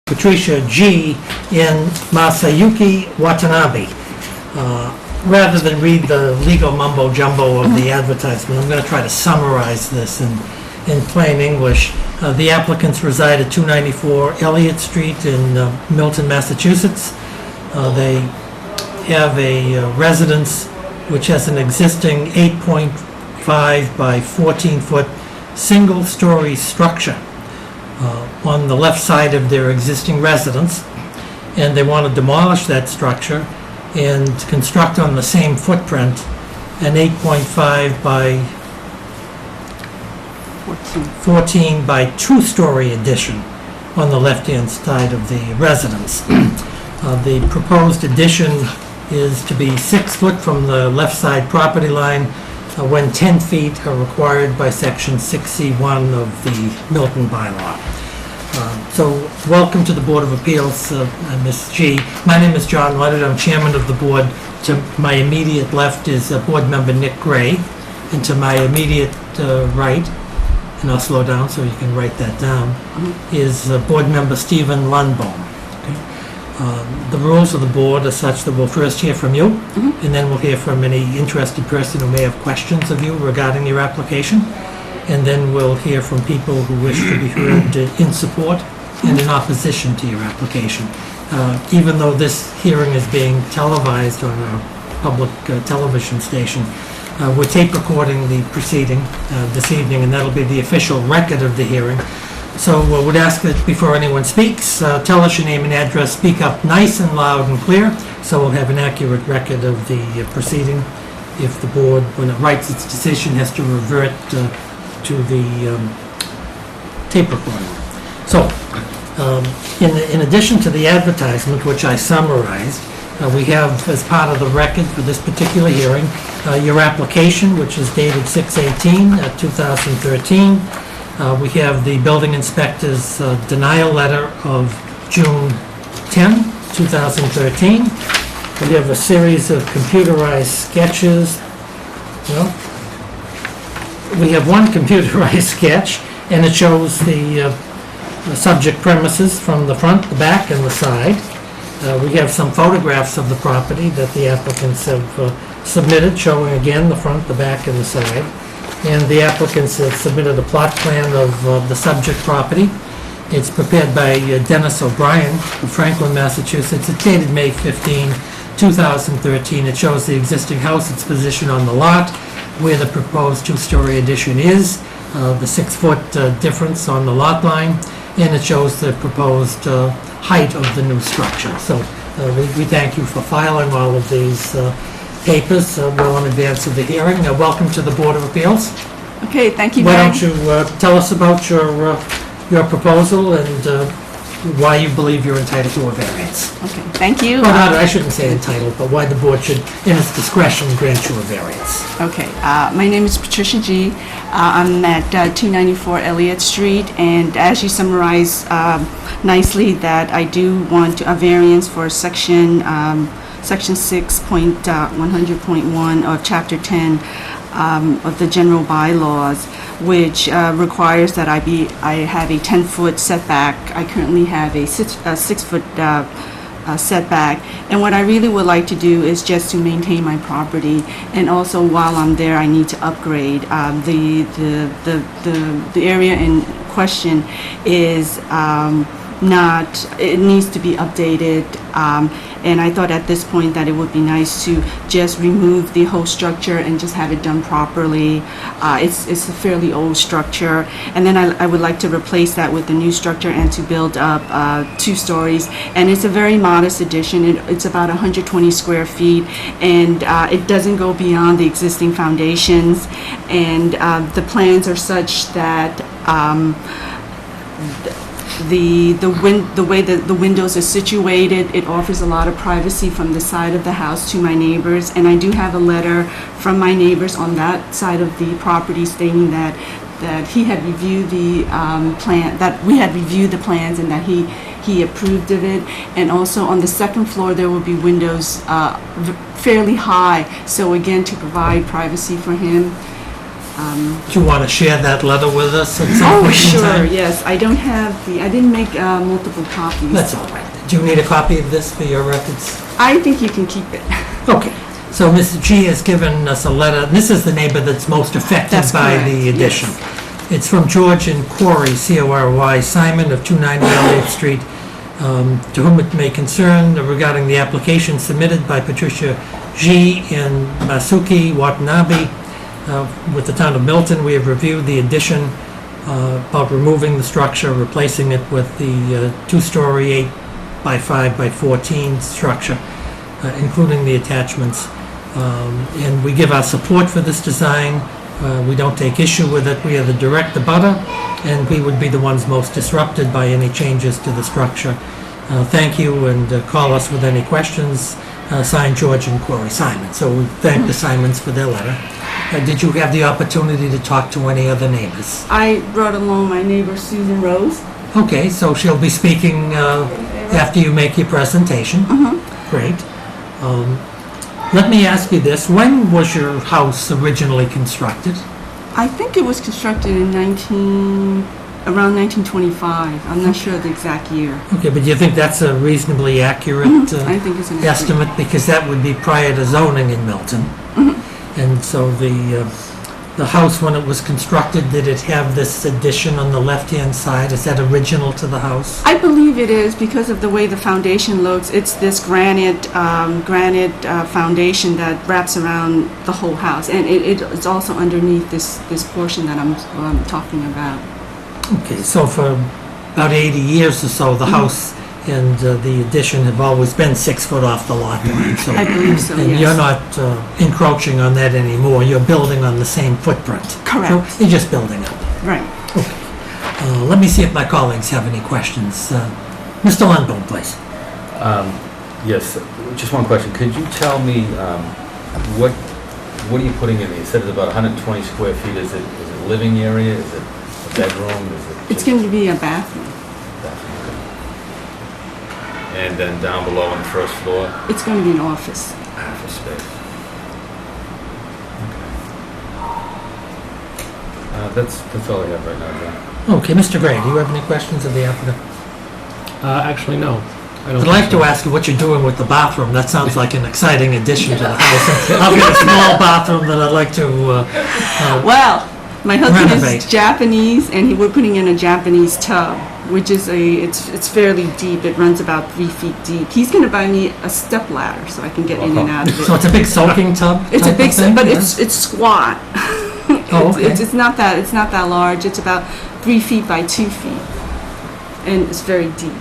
Patricia G. and Masayuki Watanabe. Rather than read the legal mumbo jumbo of the advertisement, I'm going to try to summarize this in plain English. The applicants reside at 294 Elliott Street in Milton, Massachusetts. They have a residence which has an existing 8.5 by 14-foot single-story structure on the left side of their existing residence, and they want to demolish that structure and construct on the same footprint an 8.5 by 14 by 2-story addition on the left-hand side of the residence. The proposed addition is to be 6 foot from the left side property line when 10 feet are required by section 6C1 of the Milton bylaw. So welcome to the Board of Appeals, Ms. G. My name is John Leonard. I'm chairman of the board. To my immediate left is board member Nick Gray, and to my immediate right, and I'll slow down so you can write that down, is board member Stephen Lundbaum. The rules of the board are such that we'll first hear from you, and then we'll hear from any interested person who may have questions of you regarding your application, and then we'll hear from people who wish to be heard in support and in opposition to your application. Even though this hearing is being televised on our public television station, we're tape recording the proceeding this evening, and that'll be the official record of the hearing. So we would ask that before anyone speaks, tell us your name and address, speak up nice and loud and clear, so we'll have an accurate record of the proceeding. If the board, when it writes its decision, has to revert to the tape recording. So, in addition to the advertisement, which I summarized, we have, as part of the record for this particular hearing, your application, which is dated 6/18/2013. We have the building inspector's denial letter of June 10, 2013. We have a series of computerized sketches. Well, we have one computerized sketch, and it shows the subject premises from the front, the back, and the side. We have some photographs of the property that the applicants have submitted, showing again the front, the back, and the side. And the applicants have submitted a plot plan of the subject property. It's prepared by Dennis O'Brien of Franklin, Massachusetts. It's dated May 15, 2013. It shows the existing house, its position on the lot, where the proposed 2-story addition is, the 6-foot difference on the lot line, and it shows the proposed height of the new structure. So we thank you for filing all of these papers well in advance of the hearing. Welcome to the Board of Appeals. Okay, thank you. Why don't you tell us about your proposal and why you believe you're entitled to a variance? Okay, thank you. Well, I shouldn't say entitled, but why the board should, in its discretion, grant you a variance. Okay, my name is Patricia G. I'm at 294 Elliott Street, and as you summarize nicely, that I do want a variance for section 6.100.1 of Chapter 10 of the general bylaws, which requires that I have a 10-foot setback. I currently have a 6-foot setback, and what I really would like to do is just to maintain my property, and also while I'm there, I need to upgrade. The area in question is it needs to be updated, and I thought at this point that it would be nice to just remove the whole structure and just have it done properly. It's a fairly old structure, and then I would like to replace that with a new structure and to build up 2 stories. And it's a very modest addition. It's about 120 square feet, and it doesn't go beyond the existing foundations, and the plans are such that the way that the windows are situated, it offers a lot of privacy from the side of the house to my neighbors. And I do have a letter from my neighbors on that side of the property stating that he had reviewed the plan, that we had reviewed the plans, and that he approved of it. And also on the second floor there will be windows fairly high, so again to provide privacy for him. Do you want to share that letter with us at some Oh, point in sure, time? yes. I don't have I didn't make multiple copies. That's all right. Do you need a copy of this for your records? I think you can keep it. Okay. So Mrs. G has given us a letter. This is the neighbor that's most affected That's by correct, the addition. yes. It's from George and Corey, C-O-R-Y, Simon of 290 Elliott Street, to whom it may concern regarding the application submitted by Patricia G. and Masuki Watanabe with the town of Milton. We have reviewed the addition about removing the structure, replacing it with the two-story 8 by 5 by 14 structure, including the attachments. And we give our support for this design. We don't take issue with it. We are the direct abutter, and we would be the ones most disrupted by any changes to the structure. Thank you, and call us with any questions. Signed, George and Corey Simon. So we thank the Simons for their letter. Did you have the opportunity to talk to any other neighbors? I brought along my neighbor Susan Rose. Okay, so she'll be speaking after you make your presentation. Great. Let me ask you this. When was your house originally constructed? I think it was constructed in around 1925. I'm not sure the exact year. Okay, but do you think that's a reasonably accurate I think it's an estimate? Because that would be prior to zoning in Milton. And so the house, when it was constructed, did it have this addition on the left-hand side? Is that original to the house? I believe it is because of the way the foundation looks. It's this granite foundation that wraps around the whole house, and it's also underneath this portion that I'm talking about. Okay, so for about 80 years or so, the house and the addition have always been 6 foot off the lot line. So, I believe so, and yes. you're not encroaching on that anymore. You're building on the same footprint. Correct. So you're just building up. Right. Okay. Let me see if my colleagues have any questions. Mr. Lundberg, please. Yes, just one question. Could you tell me what are you putting in? You said it's about 120 square feet. Is it a living area? Is it a bedroom? Is it It's going to be a bathroom. And then down below on the first floor, It's going to be an office. office space. Okay. That's all I have right now, John. Okay, Mr. Gray, do you have any questions of the applicant? Actually, no. I don't I'd like to ask you what you're doing with the bathroom. That sounds like an exciting addition to the house. I've got a small bathroom that I'd like to Well, my husband Renovate. is Japanese, and we're putting in a Japanese tub, which is it's fairly deep. It runs about 3 feet deep. He's going to buy me a step ladder so I can get in and out of it. So it's a big soaking tub? It's a type big, of thing, but yeah? it's squat. Oh, okay. It's not that large. It's about 3 feet by 2 feet, and it's very deep.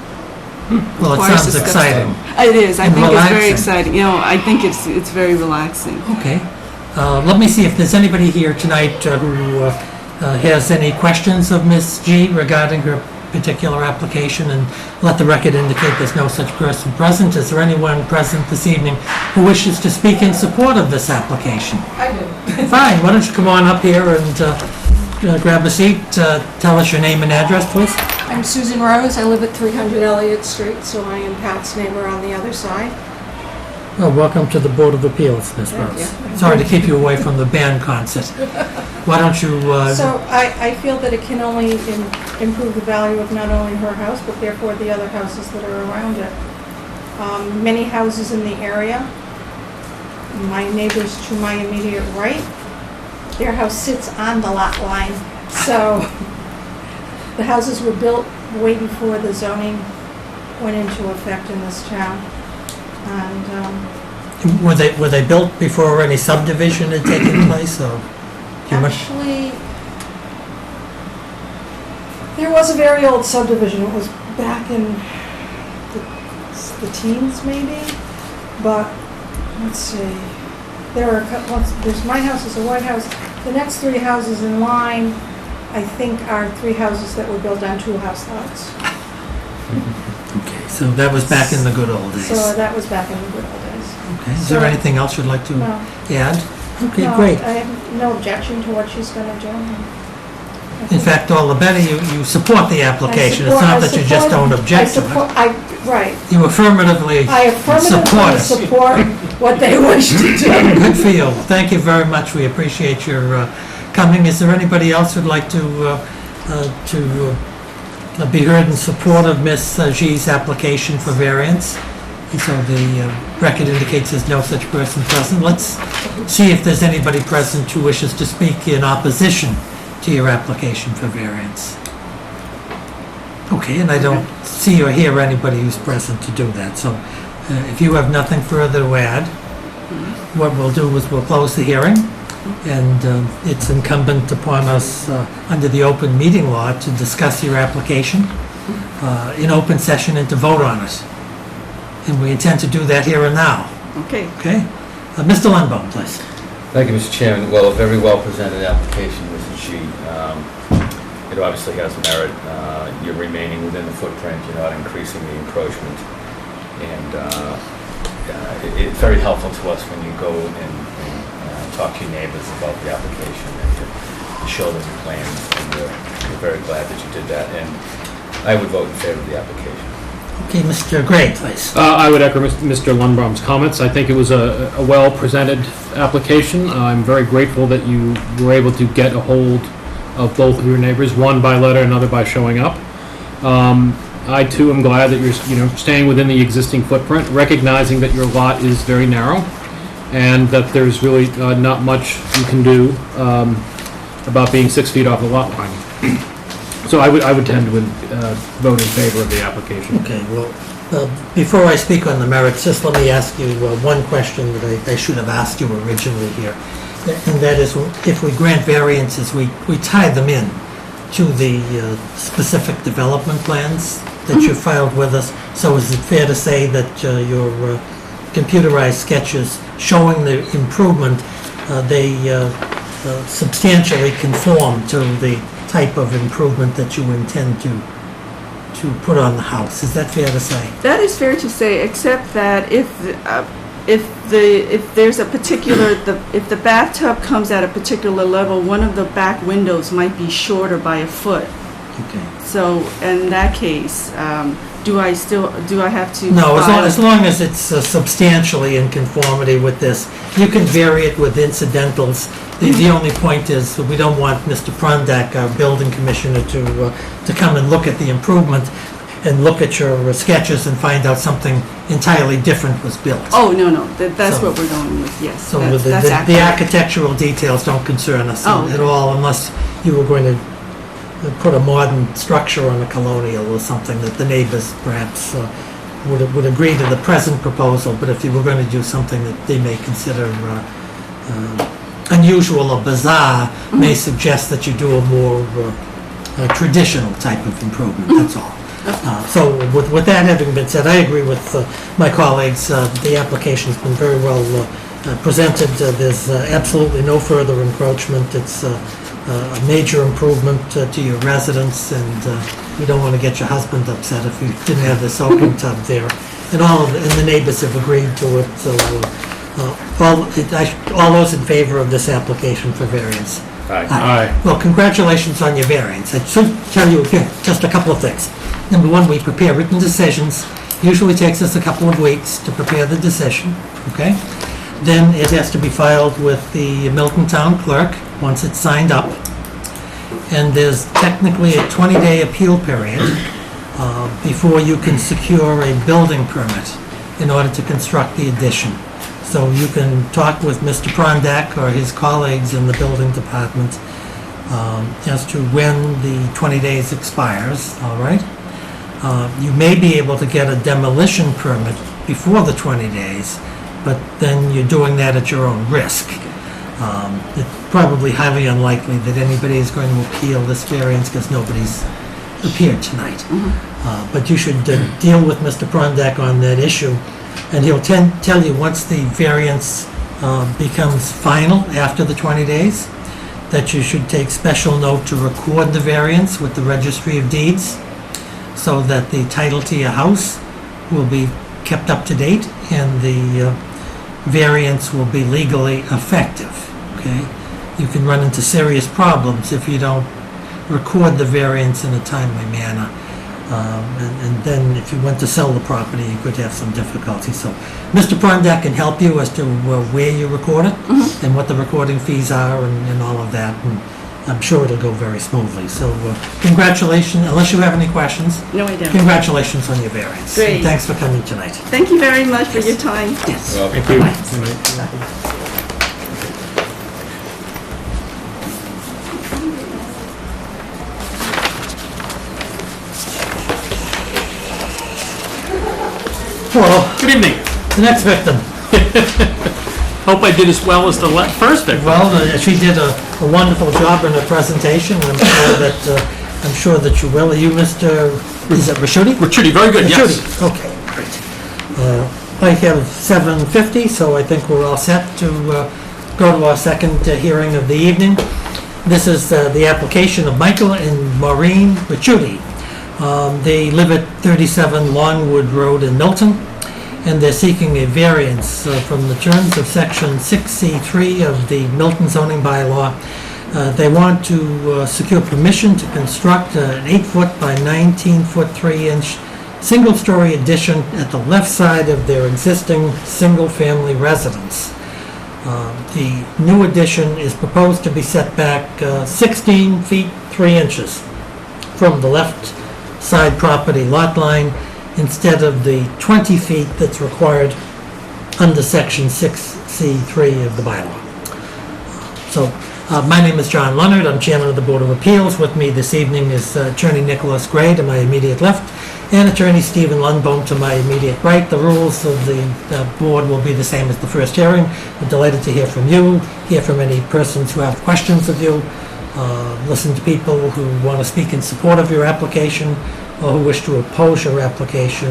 Well, it Requires sounds a step exciting. It is. I And think it's very relaxing. exciting. I think it's very relaxing. Okay. Let me see if there's anybody here tonight who has any questions of Ms. G regarding her particular application, and let the record indicate there's no such person present. Is there anyone present this evening who wishes to speak in support of this application? I do. Fine, why don't you come on up here and grab a seat. Tell us your name and address, please. I'm Susan Rose. I live at 300 Elliott Street, so I am Pat's neighbor on the other side. Well, welcome to the Board of Appeals, Ms. Thank Rose. you. Sorry to keep you away from the band concert. Why don't you, So I feel that it can only improve the value of not only her house, but therefore the other houses that are around it. Many houses in the area, my neighbors to my immediate right, their house sits on the lot line. So the houses were built way before the zoning went into effect in this town. And were they built before any subdivision had taken place, or? do you much- actually, there was a very old subdivision. It was back in the teens, maybe. But let's see. There are a couple. There's my house is a white house. The next 3 houses in line, I think, are 3 houses that were built on 2 house lots. Okay, so that was back in the good old days. So that was back in the good old days. Okay, is there so- anything else you'd like to No. add? Okay, No, great. I have no objection to what she's going to do. In fact, all the better, you support the application. It's not that you just don't object to it. Right. You affirmatively I support affirmatively it. support what they wish to do. Good for you. Thank you very much. We appreciate your forthcoming. Is there anybody else who'd like to be heard in support of Ms. G's application for variance? And so the record indicates there's no such person present. Let's see if there's anybody present who wishes to speak in opposition to your application for variance. Okay, and I don't see or hear anybody who's present to do that. So if you have nothing further to add, what we'll do is we'll close the hearing, and it's incumbent upon us, under the open meeting law, to discuss your application in open session and to vote on it. And we intend to do that here and now. Okay. Okay? Mr. Lundbaum, please. Thank you, Mr. Chairman. Well, a very well-presented application, Mrs. G. It obviously has merit. You're remaining within the footprint. You're not increasing the encroachment. And it's very helpful to us when you go and talk to your neighbors about the application and to show them the plans. And we're very glad that you did that. And I would vote in favor of the application. Okay, Mr. Gray, please. I would echo Mr. Lundbaum's comments. I think it was a well-presented application. I'm very grateful that you were able to get a hold of both of your neighbors, one by letter, another by showing up. I too am glad that you're staying within the existing footprint, recognizing that your lot is very narrow and that there's really not much you can do about being 6 feet off the lot line. So I would tend to vote in favor of the application. Okay, well, before I speak on the merits, just let me ask you one question that I should have asked you originally here. And that is, if we grant variances, we tie them in to the specific development plans that you filed with us. So is it fair to say that your computerized sketches showing the improvement, they substantially conform to the type of improvement that you intend to put on the house? Is that fair to say? That is fair to say, except that if there's a particular, if the bathtub comes at a particular level, one of the back windows might be shorter by a foot. Okay. So in that case, do I have to? No, as long as it's substantially in conformity with this, you can vary it with incidentals. The only point is that we don't want Mr. Prondak, our building commissioner, to come and look at the improvement and look at your sketches and find out something entirely different was built. Oh, no, that's So- what we're going with, yes. So That's the accurate. architectural details don't concern us Oh, at all, unless you were going to put a modern structure on a colonial or something that the neighbors perhaps would agree to the present proposal, but if you were going to do something that they may consider unusual or bizarre, may suggest that you do a more traditional type of improvement, that's all. So with that having been said, I agree with my colleagues. The application's been very well presented. There's absolutely no further encroachment. It's a major improvement to your residence, and we don't want to get your husband upset if you didn't have the soaking tub there. And and the neighbors have agreed to it, so all those in favor of this application for variance? Aye. Well, congratulations on your variance. I should tell you again, just a couple of things. Number one, we prepare written decisions. Usually takes us a couple of weeks to prepare the decision, okay? Then it has to be filed with the Milton Town Clerk once it's signed up. And there's technically a 20-day appeal period before you can secure a building permit in order to construct the addition. So you can talk with Mr. Prondak or his colleagues in the building department as to when the 20 days expires, all right? You may be able to get a demolition permit before the 20 days, but then you're doing that at your own risk. It's probably highly unlikely that anybody is going to appeal this variance because nobody's appeared tonight. But you should deal with Mr. Prondak on that issue, and he'll tell you once the variance becomes final after the 20 days, that you should take special note to record the variance with the Registry of Deeds so that the title to your house will be kept up to date and the variance will be legally effective, okay? You can run into serious problems if you don't record the variance in a timely manner. And then if you went to sell the property, you could have some difficulty. So Mr. Prondak can help you as to where you record it and what the recording fees are and all of that. And I'm sure it'll go very smoothly. So congratulations, unless you have any questions. No, I don't. Congratulations on your variance. Great. And thanks for coming tonight. Thank you very much for your time. Yes. Well, Thank you. Hello, Good evening. the next victim. Hope I did as well as the first victim. Well, she did a wonderful job in her presentation. I'm sure that you will. Are you Mr. Is it Raschuti? Ricciuti, very good, yes. Raschuti. Okay, great. I have 7:50, so I think we're all set to go to our second hearing of the evening. This is the application of Michael and Maureen Ricciuti. They live at 37 Longwood Road in Milton, and they're seeking a variance from the terms of Section 6C3 of the Milton zoning bylaw. They want to secure permission to construct an 8-foot by 19-foot 3-inch single-story addition at the left side of their existing single-family residence. The new addition is proposed to be set back 16 feet 3 inches from the left side property lot line instead of the 20 feet that's required under Section 6C3 of the bylaw. So, my name is John Leonard. I'm Chairman of the Board of Appeals. With me this evening is Attorney Nicholas Gray to my immediate left and Attorney Stephen Lundbohm to my immediate right. The rules of the board will be the same as the first hearing. We're delighted to hear from you, hear from any persons who have questions of you, listen to people who want to speak in support of your application or who wish to oppose your application.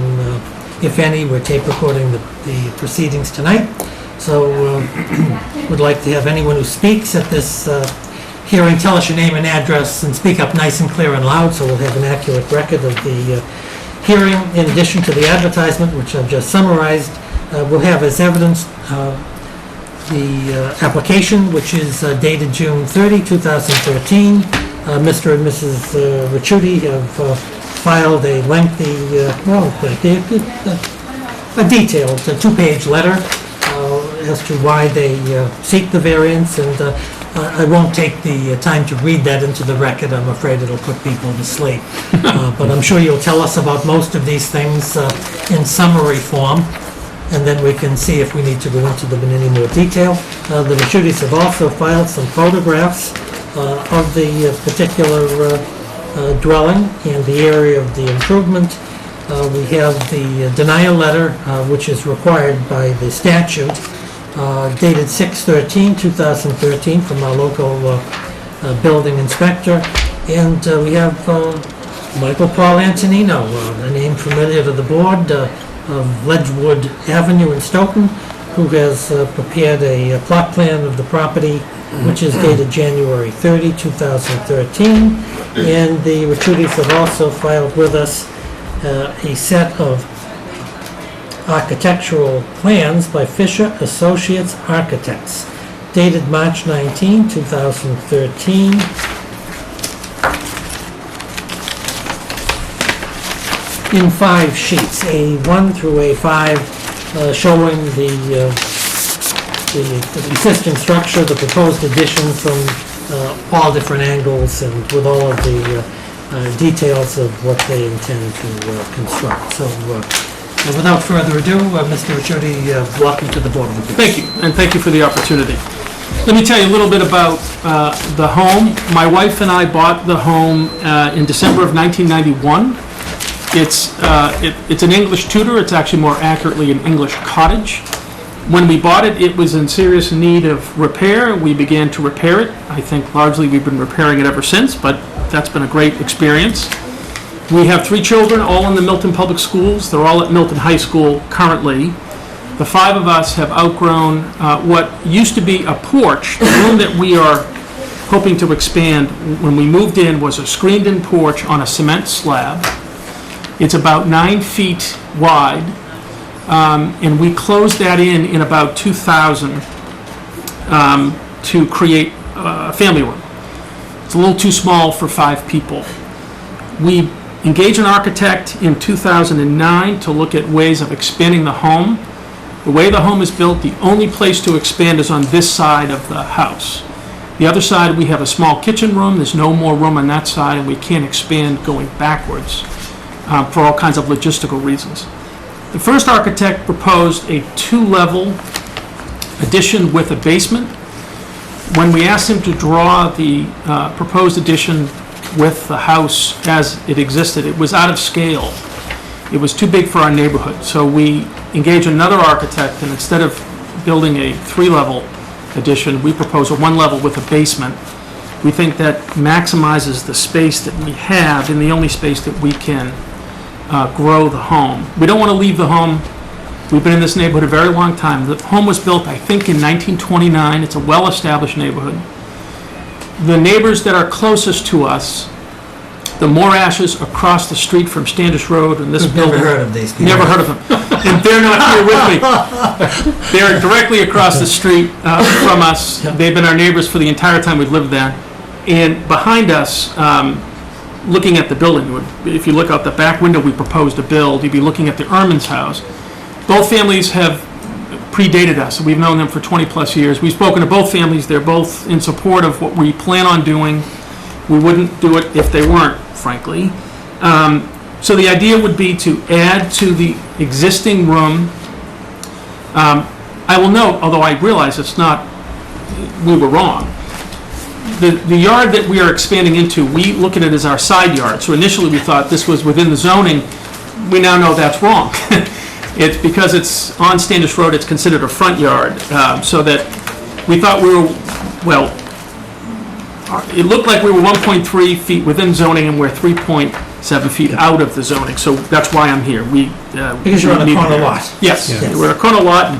If any, we're tape recording the proceedings tonight. So would like to have anyone who speaks at this hearing tell us your name and address and speak up nice and clear and loud so we'll have an accurate record of the hearing. In addition to the advertisement, which I've just summarized, we'll have as evidence the application, which is dated June 30, 2013. Mr. and Mrs. Ricciuti have filed a lengthy, a detailed 2-page letter as to why they seek the variance, and I won't take the time to read that into the record. I'm afraid it'll put people to sleep. But I'm sure you'll tell us about most of these things in summary form, and then we can see if we need to go into them in any more detail. The Ricciutis have also filed some photographs of the particular dwelling and the area of the improvement. We have the denial letter, which is required by the statute, dated 6/13/2013 from our local building inspector. And we have Michael Paul Antonino, a name familiar to the board, of Ledgewood Avenue in Stoughton, who has prepared a plot plan of the property, which is dated January 30, 2013. And the Ricciutis have also filed with us a set of architectural plans by Fisher Associates Architects, dated March 19, 2013. In 5 sheets, A1 through A5, showing the existing structure, the proposed addition from all different angles and with all of the details of what they intend to construct. So without further ado, Mr. Ricciuti, welcome to the board. Thank you, and thank you for the opportunity. Let me tell you a little bit about the home. My wife and I bought the home in December of 1991. It's an English Tudor. It's actually more accurately an English cottage. When we bought it, it was in serious need of repair. We began to repair it. I think largely we've been repairing it ever since, but that's been a great experience. We have 3 children, all in the Milton Public Schools. They're all at Milton High School currently. The 5 of us have outgrown what used to be a porch. The room that we are hoping to expand when we moved in was a screened-in porch on a cement slab. It's about 9 feet wide, and we closed that in about 2000 to create a family room. It's a little too small for 5 people. We engage an architect in 2009 to look at ways of expanding the home. The way the home is built, the only place to expand is on this side of the house. The other side, we have a small kitchen room. There's no more room on that side, and we can't expand going backwards for all kinds of logistical reasons. The first architect proposed a 2-level addition with a basement. When we asked him to draw the proposed addition with the house as it existed, it was out of scale. It was too big for our neighborhood. So we engaged another architect, and instead of building a 3-level addition, we propose a 1-level with a basement. We think that maximizes the space that we have and the only space that we can grow the home. We don't want to leave the home. We've been in this neighborhood a very long time. The home was built, I think, in 1929. It's a well-established neighborhood. The neighbors that are closest to us, the Morashes across the street from Standish Road and this building. Never heard of these people. Never heard of them. And they're not here with me. They're directly across the street from us. They've been our neighbors for the entire time we've lived there. And behind us, looking at the building, if you look out the back window we proposed to build, you'd be looking at the Erman's house. Both families have predated us. We've known them for 20-plus years. We've spoken to both families. They're both in support of what we plan on doing. We wouldn't do it if they weren't, frankly. So the idea would be to add to the existing room. I will note, although I realize it's not, we were wrong. The yard that we are expanding into, we look at it as our side yard. So initially we thought this was within the zoning. We now know that's wrong. It's because it's on Standish Road, it's considered a front yard. So that we thought we were, well, it looked like we were 1.3 feet within zoning and we're 3.7 feet out of the zoning. So that's why I'm here. Because you're on a corner lot. Yes, Yes. we're a corner lot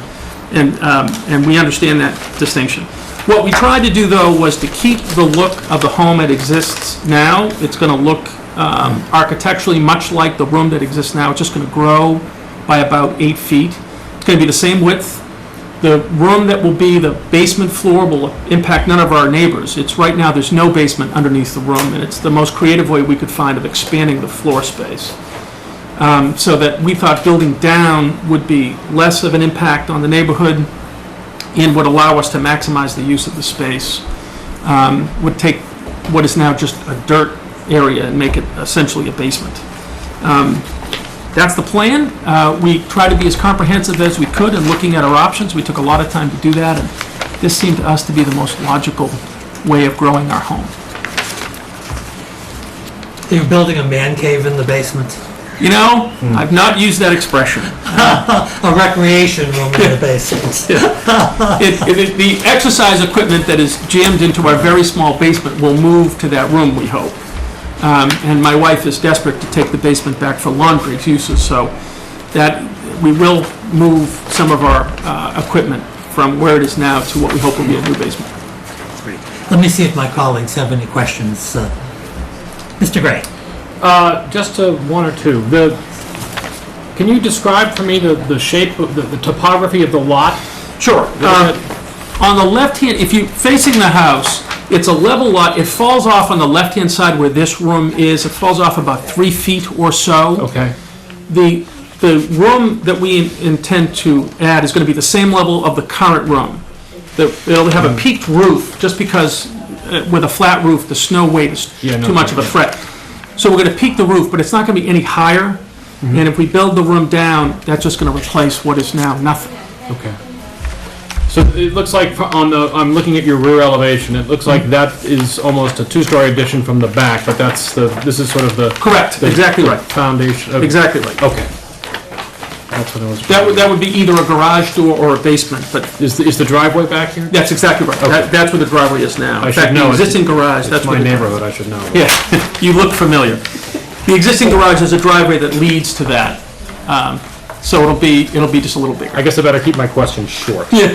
and we understand that distinction. What we tried to do, though, was to keep the look of the home that exists now. It's going to look architecturally much like the room that exists now. It's just going to grow by about 8 feet. It's going to be the same width. The room that will be the basement floor will impact none of our neighbors. It's right now, there's no basement underneath the room, and it's the most creative way we could find of expanding the floor space. So that we thought building down would be less of an impact on the neighborhood and would allow us to maximize the use of the space. Would take what is now just a dirt area and make it essentially a basement. That's the plan. We tried to be as comprehensive as we could in looking at our options. We took a lot of time to do that, and this seemed to us to be the most logical way of growing our home. You're building a man cave in the basement? You know, I've not used that expression. A recreation room in the basement? The exercise equipment that is jammed into our very small basement will move to that room, we hope. And my wife is desperate to take the basement back for laundry uses, so that we will move some of our equipment from where it is now to what we hope will be a new basement. Let me see if my colleagues have any questions. Mr. Gray? Just one or two. Can you describe for me the shape of the topography of the lot? Sure. On the left hand, if you're facing the house, it's a level lot. It falls off on the left-hand side where this room is. It falls off about 3 feet or so. Okay. The room that we intend to add is going to be the same level of the current room. It'll have a peaked roof, just because with a flat roof, the snow weight is too much of a threat. So we're going to peak the roof, but it's not going to be any higher. And if we build the room down, that's just going to replace what is now nothing. Okay. So it looks like I'm looking at your rear elevation, it looks like that is almost a 2-story addition from the back, but this is sort of the... Correct, exactly right. Foundation. Okay. Exactly right. Okay. That's what I was... That would be either a garage door or a basement, but Is the driveway back here? that's exactly right. Okay. That's where the driveway is now. I In should fact, know the it. existing garage, that's It's where my the... neighborhood, I should know. Yeah, you look familiar. The existing garage has a driveway that leads to that, so it'll be just a little bigger. I guess I better keep my questions short. Yeah.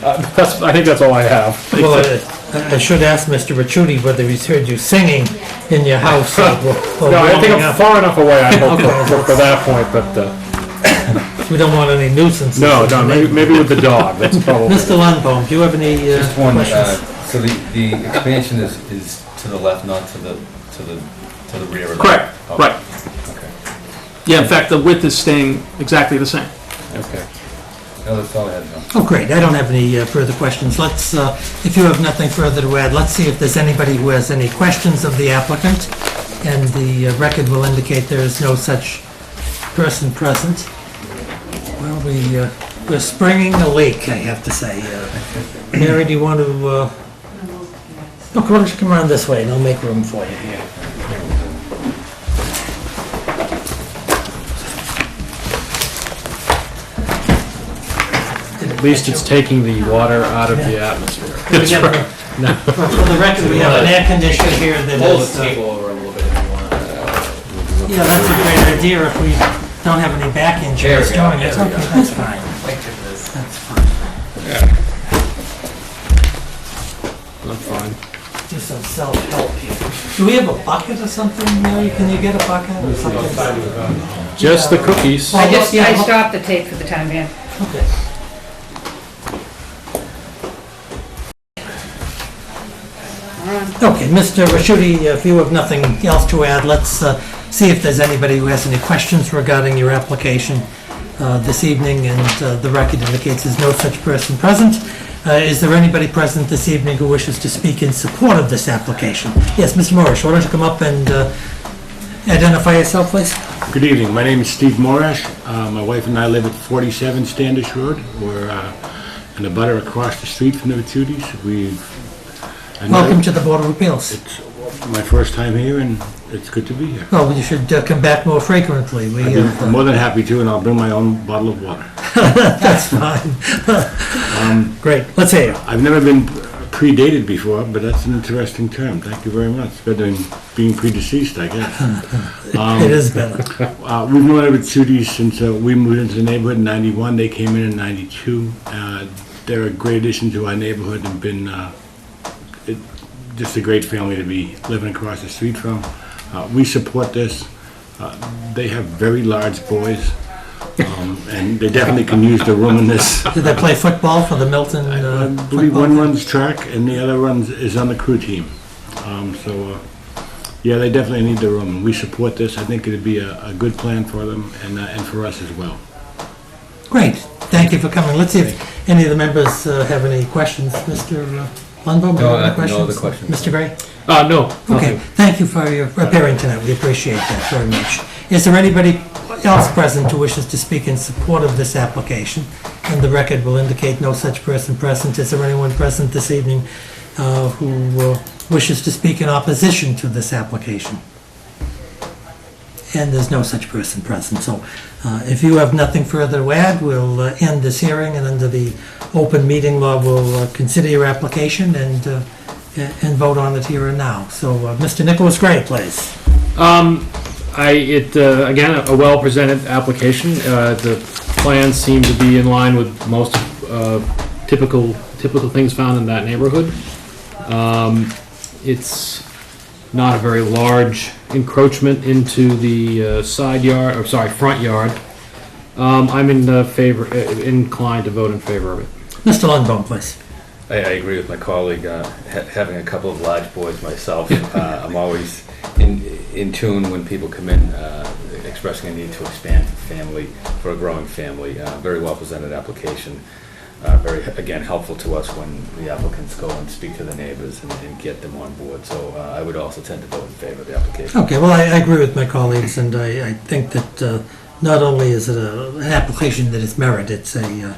I think that's all I have. Well, I should ask Mr. Ricciuti whether he's heard you singing in your house. No, I think I'm far enough away, I hope, for that point, but, We don't want any nuisances. no, maybe with the dog, that's probably... Mr. Lundbaum, do you have any Just one, questions? so the expansion is to the left, not to the to the rear of the... Correct, Oh, right. Okay. Yeah, in fact, the width is staying exactly the same. Okay. No, that's all I had, John. Oh, great, I don't have any further questions. Let's, if you have nothing further to add, let's see if there's anybody who has any questions of the applicant, and the record will indicate there is no such person present. Well, we're springing a leak, I have to say. Mary, do you want to, look, why don't you come around this way, and I'll make room for you here. At least it's taking the water out of the atmosphere. That's right. For the record, we have an air conditioner here that Hold is... the table over a little bit if you want. Yeah, that's a great idea if we don't have any backing chairs There we go, going. It's there we okay, go. that's fine. Like this. That's fine. I'm fine. Do some self-help here. Do we have a bucket or something, Mary? Can you get a bucket or something? Just the cookies. Well, yeah, I stopped the tape for the time being. Okay. Okay, Mr. Raschuti, if you have nothing else to add, let's see if there's anybody who has any questions regarding your application this evening, and the record indicates there's no such person present. Is there anybody present this evening who wishes to speak in support of this application? Yes, Mr. Morris, why don't you come up and identify yourself, please? Good evening. My name is Steve Morash. My wife and I live at 47 Standish Road. We're in a butter across the street from the Vitutis. Welcome to the Board of Appeals. It's my first time here, and it's good to be here. Well, you should come back more frequently. We I'd have, be more than happy to, and I'll bring my own bottle of water. that's fine. Great, let's hear you. I've never been predated before, but that's an interesting term. Thank you very much. Better than being predeceased, I guess. It is better. We've known the Vitutis since we moved into the neighborhood in '91. They came in '92. They're a great addition to our neighborhood and been just a great family to be living across the street from. We support this. They have very large boys, and they definitely can use the room in this. Did they play football for the Milton I believe football one team? runs track and the other is on the crew team. Yeah, they definitely need the room. We support this. I think it'd be a good plan for them and for us as well. Great, thank you for coming. Let's see if any of the members have any questions. Mr. Lundbaum, No, any no questions? other questions. Mr. Gray? No. Okay, nothing. thank you for your appearing tonight. We appreciate that very much. Is there anybody else present who wishes to speak in support of this application? And the record will indicate no such person present. Is there anyone present this evening who wishes to speak in opposition to this application? And there's no such person present. So if you have nothing further to add, we'll end this hearing, and under the open meeting law, we'll consider your application and vote on it here and now. So Mr. Nicholas Gray, please. Again, a well-presented application. The plans seem to be in line with most typical things found in that neighborhood. It's not a very large encroachment into the front yard. I'm inclined to vote in favor of it. Mr. Lundbaum, please. I agree with my colleague. Having a couple of large boys myself, I'm always in tune when people come in expressing a need to expand family, for a growing family. Very well presented application. Very, again, helpful to us when the applicants go and speak to the neighbors and get them on board. So I would also tend to vote in favor of the application. Okay, well, I agree with my colleagues, and I think that not only is it an application that is merit, it's an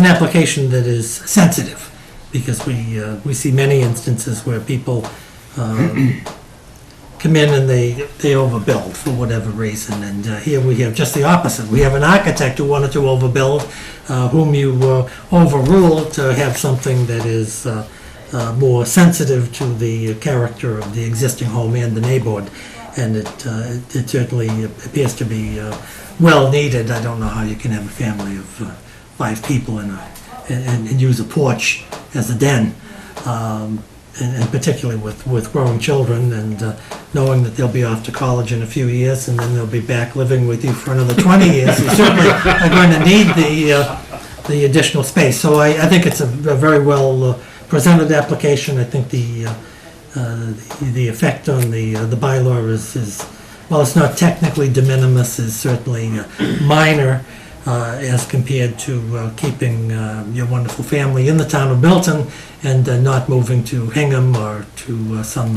application that is sensitive, because we see many instances where people come in and they overbuild for whatever reason, and here we have just the opposite. We have an architect who wanted to overbuild, whom you overruled to have something that is more sensitive to the character of the existing home and the neighborhood, and it certainly appears to be well needed. I don't know how you can have a family of 5 people and use a porch as a den. And particularly with growing children, and knowing that they'll be off to college in a few years, and then they'll be back living with you for another 20 years. You certainly are going to need the additional space. So I think it's a very well presented application. I think the effect on the bylaw is, well, it's not technically de minimis, is certainly minor as compared to keeping your wonderful family in the town of Milton and not moving to Hingham or to some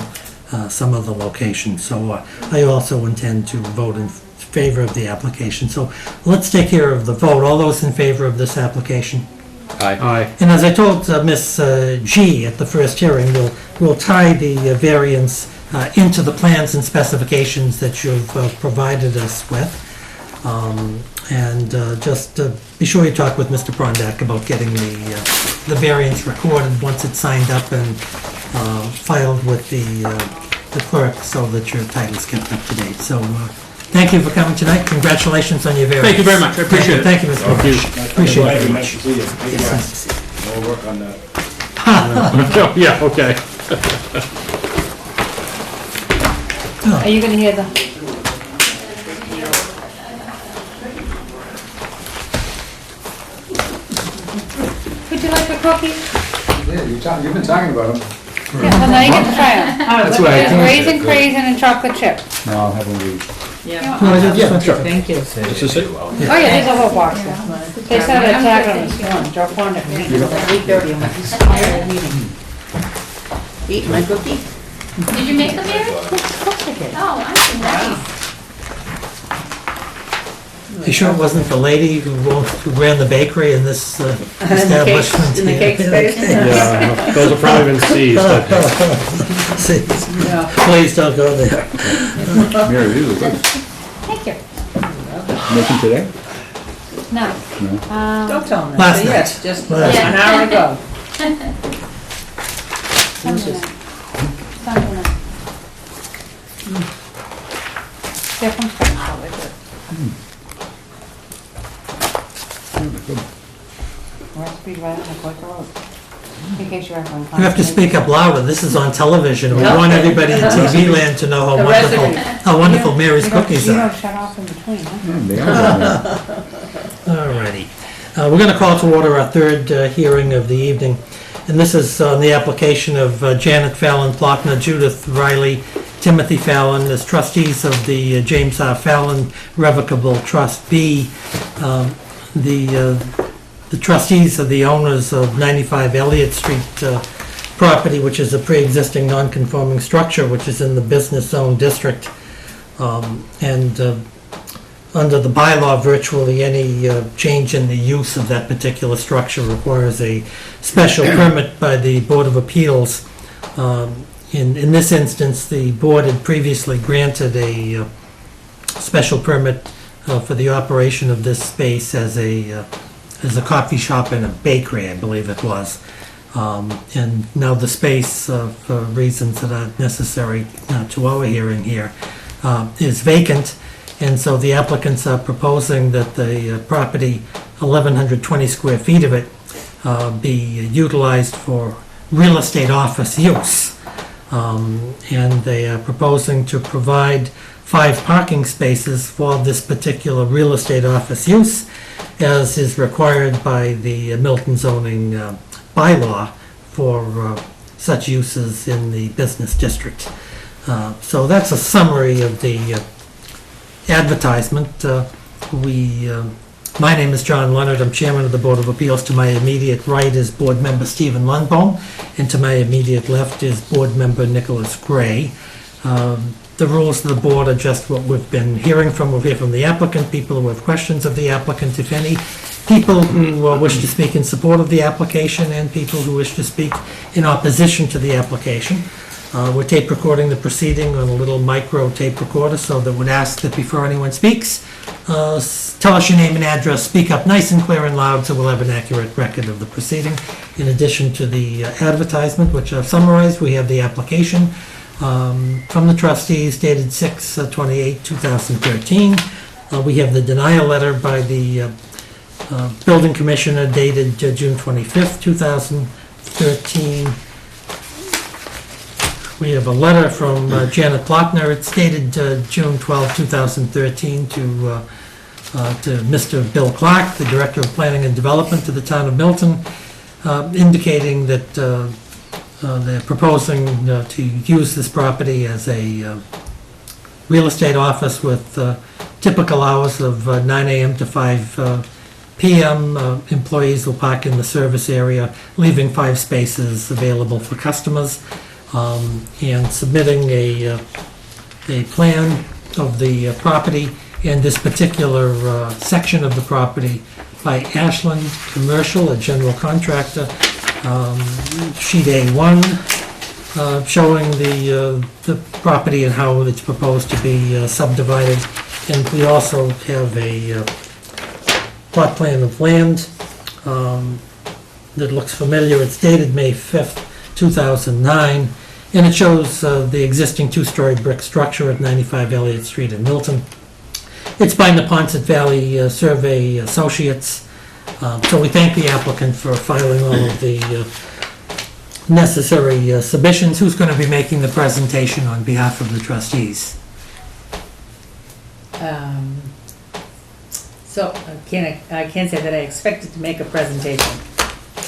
other location. So I also intend to vote in favor of the application. So let's take care of the vote. All those in favor of this application? Aye. And as I told Miss G at the first hearing, we'll tie the variance into the plans and specifications that you've provided us with. And just be sure you talk with Mr. Prondak about getting the variance recorded once it's signed up and filed with the clerk so that your title's kept up to date. So thank you for coming tonight. Congratulations on your variance. Thank you very much, I appreciate it. Thank you, Mr. Marsh. Appreciate it very much. Nice to see you. Thank you. Nice to see you. More work on that. Yeah, okay. Are you gonna hear the? Would you like a cookie? Yeah, you've been talking about them. Yeah, well, now you get to try them. That's what I There's think. raisin craisin and chocolate chip. No, I'll have one of these. Yeah. Yeah, sure. Thank you. This is it? Oh, yeah, there's a whole box there. They started attacking us one, Joe Pond at me. 8:30, I'm like, this is my meeting. Eat my cookie? Did you make them, Mary? Of course I did. Oh, nice. You sure it wasn't the lady who ran the bakery in this establishment? in the cake space? Okay. Yeah, those have probably been seized, I think. See, Yeah. please don't go there. Mary, these are good. Thank you. Make them today? No. Don't tell them Last night. Yes, just Last an night. hour ago. They're from Spain, probably, but. Recipe right on the Quaker Road. In case you're ever. You have to speak up louder. This is on television. We Yeah. want everybody in TV land to know The how wonderful Mary's cookies You are. don't shut off in between, huh? They are. Alrighty. We're going to call to order our third hearing of the evening. And this is on the application of Janet Fallon Plockner, Judith Riley, Timothy Fallon as trustees of the James R. Fallon Revocable Trust B. The trustees are the owners of 95 Elliott Street property, which is a pre-existing non-conforming structure, which is in the business zone district. Under the bylaw, virtually any change in the use of that particular structure requires a special permit by the Board of Appeals. In this instance, the board had previously granted a special permit for the operation of this space as a coffee shop and a bakery, I believe it was. And now the space, for reasons that aren't necessary to our hearing here, is vacant. And so the applicants are proposing that the property, 1,120 square feet of it, be utilized for real estate office use. And they are proposing to provide 5 parking spaces for this particular real estate office use, as is required by the Milton zoning bylaw for such uses in the business district. So that's a summary of the advertisement. My name is John Leonard. I'm chairman of the Board of Appeals. To my immediate right is board member Stephen Lundbaum, and to my immediate left is board member Nicholas Gray. The rules of the board are just what we've been hearing from. We'll hear from the applicant, people who have questions of the applicant, if any, people who wish to speak in support of the application, and people who wish to speak in opposition to the application. We're tape recording the proceeding on a little micro tape recorder, so that would ask that before anyone speaks, tell us your name and address, speak up nice and clear and loud so we'll have an accurate record of the proceeding. In addition to the advertisement, which I've summarized, we have the application from the trustees dated 6/28/2013. We have the denial letter by the building commissioner dated June 25th, 2013. We have a letter from Janet Plockner. It's dated June 12, 2013 to Mr. Bill Clark, the Director of Planning and Development to the Town of Milton, indicating that They're proposing to use this property as a real estate office with typical hours of 9 a.m. to 5 p.m. Employees will park in the service area, leaving 5 spaces available for customers, and submitting a plan of the property and this particular section of the property by Ashland Commercial, a general contractor, sheet A1, showing the property and how it's proposed to be subdivided. And we also have a plot plan of land that looks familiar. It's dated May 5th, 2009, and it shows the existing 2-story brick structure at 95 Elliott Street in Milton. It's by Neponset Valley Survey Associates. So we thank the applicant for filing all of the necessary submissions. Who's going to be making the presentation on behalf of the trustees? So, I can't say that I expected to make a presentation.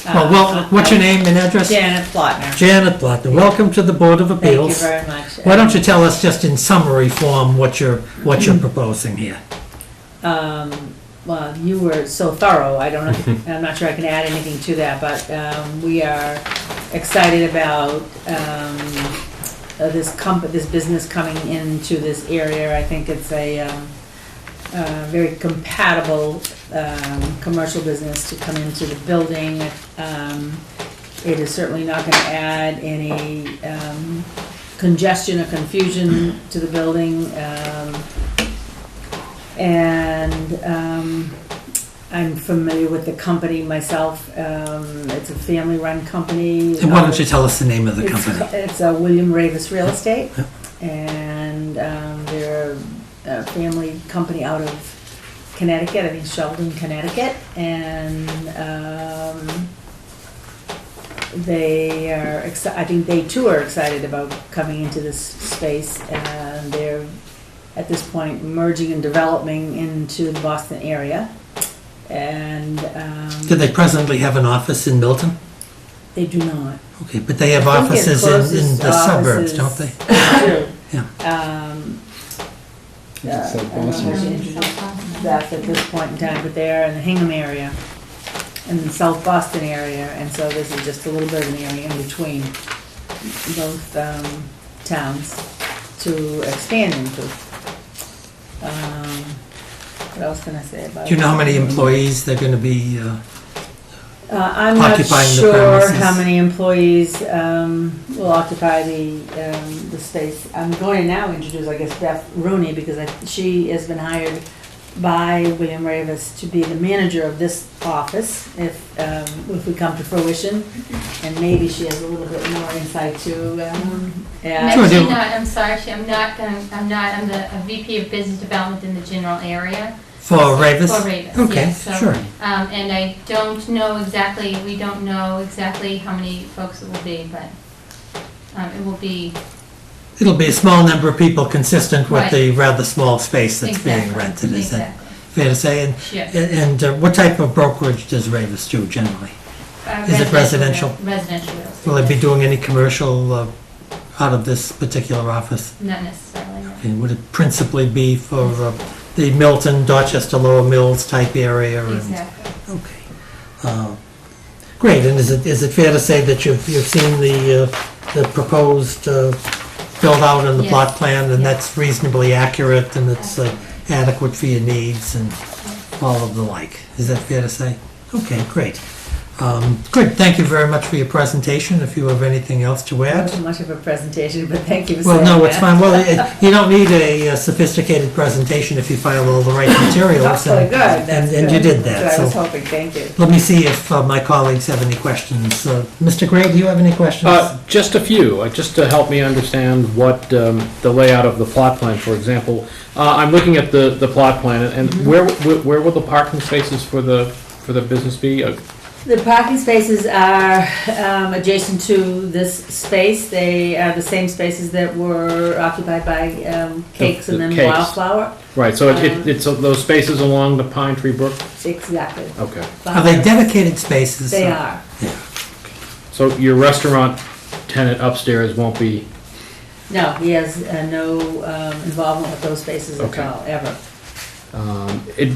Well, what's your name and address? Janet Plotner. Janet Plotner. Welcome to the Board of Thank you Appeals. very much. Why don't you tell us just in summary form what you're proposing here? Well, you were so thorough, I don't know, I'm not sure I can add anything to that, but we are excited about this business coming into this area. I think it's a very compatible commercial business to come into the building. It is certainly not going to add any congestion or confusion to the building. I'm familiar with the company myself. It's a family-run company. And why don't you tell us the name of the company? It's William Ravis Real Estate, and they're a family company out of Connecticut, I think Sheldon, Connecticut, and they are. I think they too are excited about coming into this space, and they're at this point merging and developing into the Boston area. And Do they presently have an office in Milton? they do not. Okay, but they have I think offices it in closes the suburbs, don't offices. they? They do. Yeah. It's like I don't know Boston. how to introduce that at this point in time, but they are in the Hingham area and the South Boston area, and so this is just a little bit of an area in between both towns to expand into. What else can I say about it? Do you know how many employees they're going to be? I'm not occupying the sure premises? how many employees will occupy the space. I'm going to now introduce, I guess, Beth Rooney, because she has been hired by William Ravis to be the manager of this office, if we come to fruition, and maybe she has a little bit more insight too. I'm Sure, actually do- not, I'm sorry, I'm the VP of Business Development in the general area. For Ravis? For Ravis, Okay, yes. So, sure. And I don't know exactly, we don't know exactly how many folks it will be, but it will be, It'll be a small number of people consistent with Right. the rather small space that's being exactly, rented, is that exactly. fair to say? And- Yes. And what type of brokerage does Ravis do generally? Is it residential? Residential real estate. Will they be yes. doing any commercial out of this particular office? Not necessarily, no. And would it principally be for the Milton, Dorchester, Lower Mills type area? and- Exactly. Okay. Great, and is it fair to say that you've seen the proposed build-out and the Yes. plot plan, and Yeah. that's reasonably accurate, and it's adequate for your needs and all of the like? Is that fair to say? Okay, great. Good, thank you very much for your presentation. If you have anything else to add? Not much of a presentation, but thank you for Well, saying that. no, it's fine. Well, you don't need a sophisticated presentation if you file all the right materials. Hopefully, good, that's And you good. did That's that, what I was so hoping, thank you. let me see if my colleagues have any questions. Mr. Gray, do you have any questions? Just a few, just to help me understand what the layout of the plot plan, for example. I'm looking at the plot plan, and where will the parking spaces for the business be? The parking spaces are adjacent to this space. They are the same spaces that were occupied by Cakes and The then Cakes. Wildflower. Right, so it's those spaces along the Pine Tree Brook? Exactly. Okay. Are they dedicated spaces? They are. So your restaurant tenant upstairs won't be, No, he has no involvement with those spaces at Okay. all, ever. it,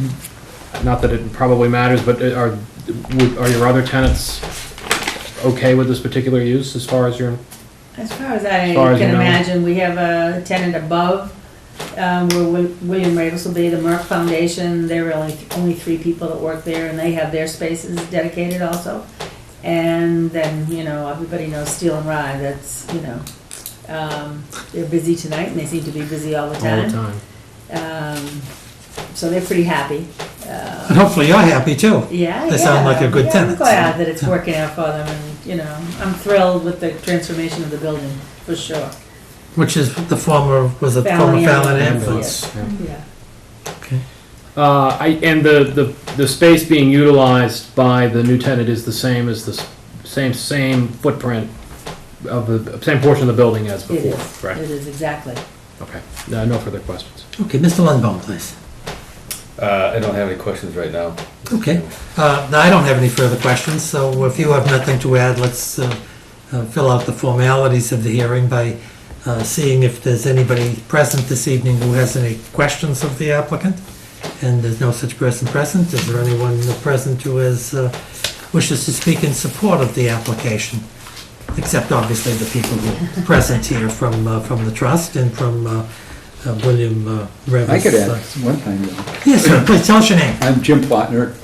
not that it probably matters, but are your other tenants okay with this particular use as far as your, As far as I As far as you can know. imagine, we have a tenant above, where William Ravis will be, the Merck Foundation. There are only 3 people that work there, and they have their spaces dedicated also. And then, everybody knows Steel and Rye, that's, they're busy tonight, and they seem to be busy all the all the time. time? So they're pretty happy. And hopefully you're happy too. Yeah, They sound like a good yeah, tenant. I'm glad that it's working out for them, and, I'm thrilled with the transformation of the building, for sure. Which is the former, was it Fallon former Fallon Ambulance, Ambulance? Yeah. And the space being utilized by the new tenant is the same as the same footprint of the, same portion of the building as It before, is, right? it is, exactly. Okay, no further questions. Okay, Mr. Lundbaum, please. I don't have any questions right now. Okay. I don't have any further questions, so if you have nothing to add, let's fill out the formalities of the hearing by seeing if there's anybody present this evening who has any questions of the applicant. And there's no such person present. Is there anyone present who wishes to speak in support of the application? Except obviously the people who are present here from the trust and from William Revis. I could add one thing, though. Yes, sir. Please tell us your name. I'm Jim Plotner,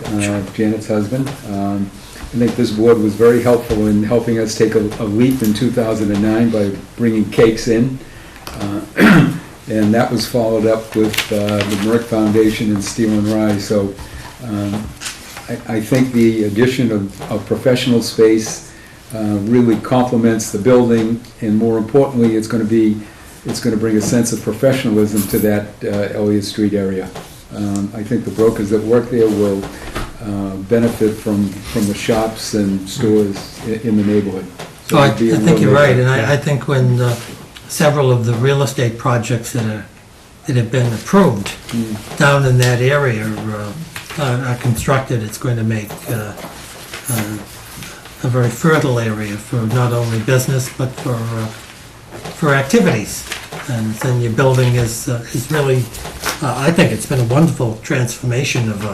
Janet's husband. I think this board was very helpful in helping us take a leap in 2009 by bringing cakes in. And that was followed up with the Merck Foundation and Steel and Rye. So I think the addition of professional space really complements the building, and more importantly, it's going to bring a sense of professionalism to that Elliott Street area. I think the brokers that work there will benefit from the shops and stores in the neighborhood. So Oh, I it'd be a think you're real right, and benefit. I think when several of the real estate projects that have been approved down in that area are constructed, it's going to make a very fertile area for not only business, but for activities. And then your building is really, I think it's been a wonderful transformation of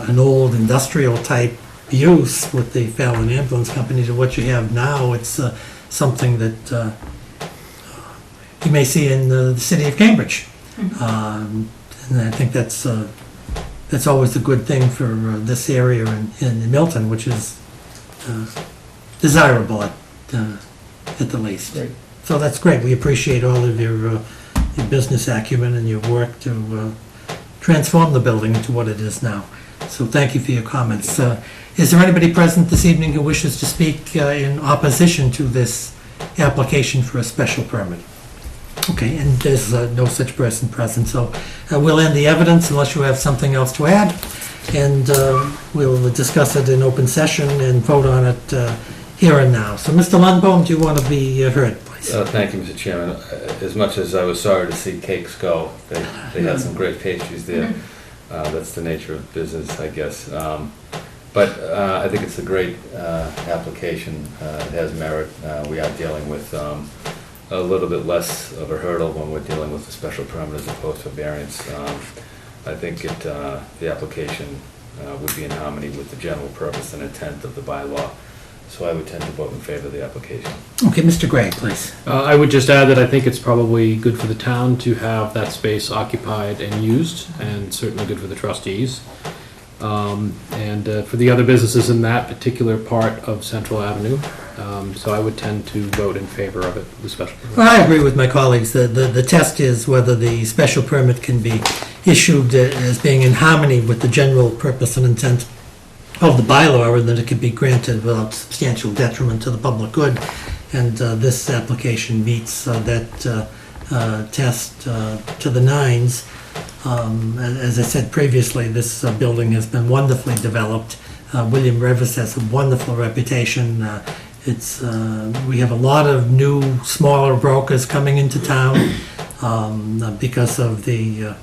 an old industrial type use with the Fallon Ambulance Company to what you have now. It's something that you may see in the city of Cambridge. And I think that's always a good thing for this area in Milton, which is desirable at the least. Right. So that's great. We appreciate all of your business acumen and your work to transform the building into what it is now. So thank you for your comments. Is there anybody present this evening who wishes to speak in opposition to this application for a special permit? Okay, and there's no such person present, so we'll end the evidence unless you have something else to add, and we'll discuss it in open session and vote on it here and now. So, Mr. Lundbaum, do you want to be heard, please? Thank you, Mr. Chairman. As much as I was sorry to see cakes go, they had some great pastries there. That's the nature of business, I guess. But I think it's a great application. It has merit. We are dealing with a little bit less of a hurdle when we're dealing with a special permit as opposed to a variance. I think the application would be in harmony with the general purpose and intent of the bylaw. So I would tend to vote in favor of the application. Okay, Mr. Gray, please. I would just add that I think it's probably good for the town to have that space occupied and used, and certainly good for the trustees. And for the other businesses in that particular part of Central Avenue. So I would tend to vote in favor of it, the special permit. Well, I agree with my colleagues. The test is whether the special permit can be issued as being in harmony with the general purpose and intent of the bylaw, and that it can be granted without substantial detriment to the public good. And this application meets that test to the nines. As I said previously, this building has been wonderfully developed. William Revis has a wonderful reputation. We have a lot of new, smaller brokers coming into town because of the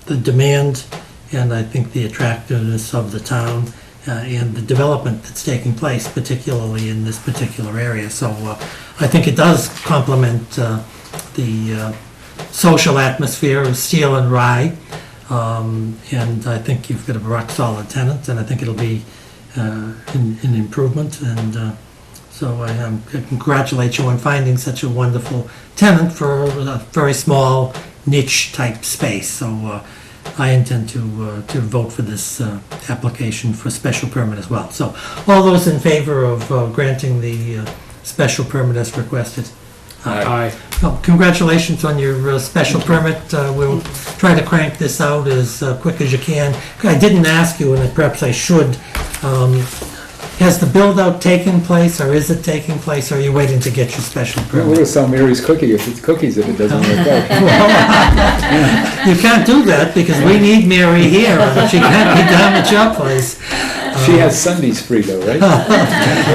demand and I think the attractiveness of the town. and the development that's taking place, particularly in this particular area. So I think it does complement the social atmosphere of Steel and Rye, and I think you've got a rock-solid tenant, and I think it'll be an improvement, and so I congratulate you on finding such a wonderful tenant for a very small niche-type space. So I intend to vote for this application for special permit as well. So all those in favor of granting the special permit as requested? Aye. Well, congratulations on your special permit. We'll try to crank this out as quick as you can. I didn't ask you, and perhaps I should. Has the build-out taken place, or is it taking place, or are you waiting to get your special We're permit? gonna sell Mary's cookie if it's cookies if it doesn't work out. You can't do that, because we need Mary here, and she can't be down at your place. She has Sundays free though, right?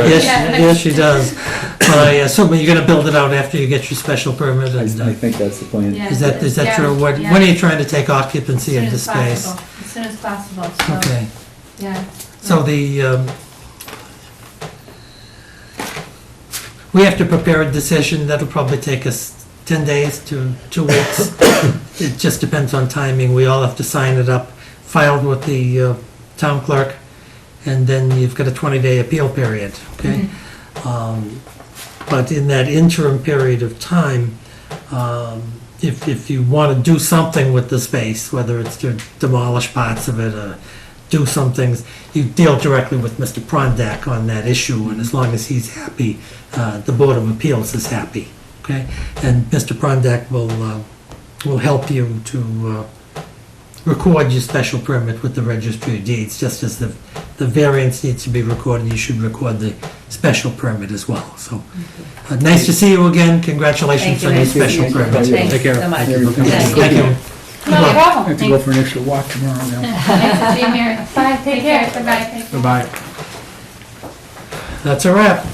Yes, she does. But I assume you're gonna build it out after you get your special permit, I and think that's the plan. Yeah. is that Yeah, true? When yeah. are you trying to take occupancy As of soon the as space? possible, as soon as possible, so, Okay, yeah. so we have to prepare a decision. That'll probably take us 10 days to 2 weeks. It just depends on timing. We all have to sign it up, filed with the town clerk, and then you've got a 20-day appeal period, okay? But in that interim period of time, if you want to do something with the space, whether it's to demolish parts of it or do some things, you deal directly with Mr. Prondak on that issue, and as long as he's happy, the Board of Appeals is happy, okay? And Mr. Prondak will help you to record your special permit with the Registry of Deeds. Just as the variance needs to be recorded, you should record the special permit as well. So, nice to see you again. Congratulations Thank you. on your Nice to see special you. permit. Thanks Take care. so much. Mary, thank you. Thank you. No problem. I have to go for an extra walk tomorrow now. Nice to see you, Mary. Bye, take care, bye-bye. Bye-bye. That's a wrap.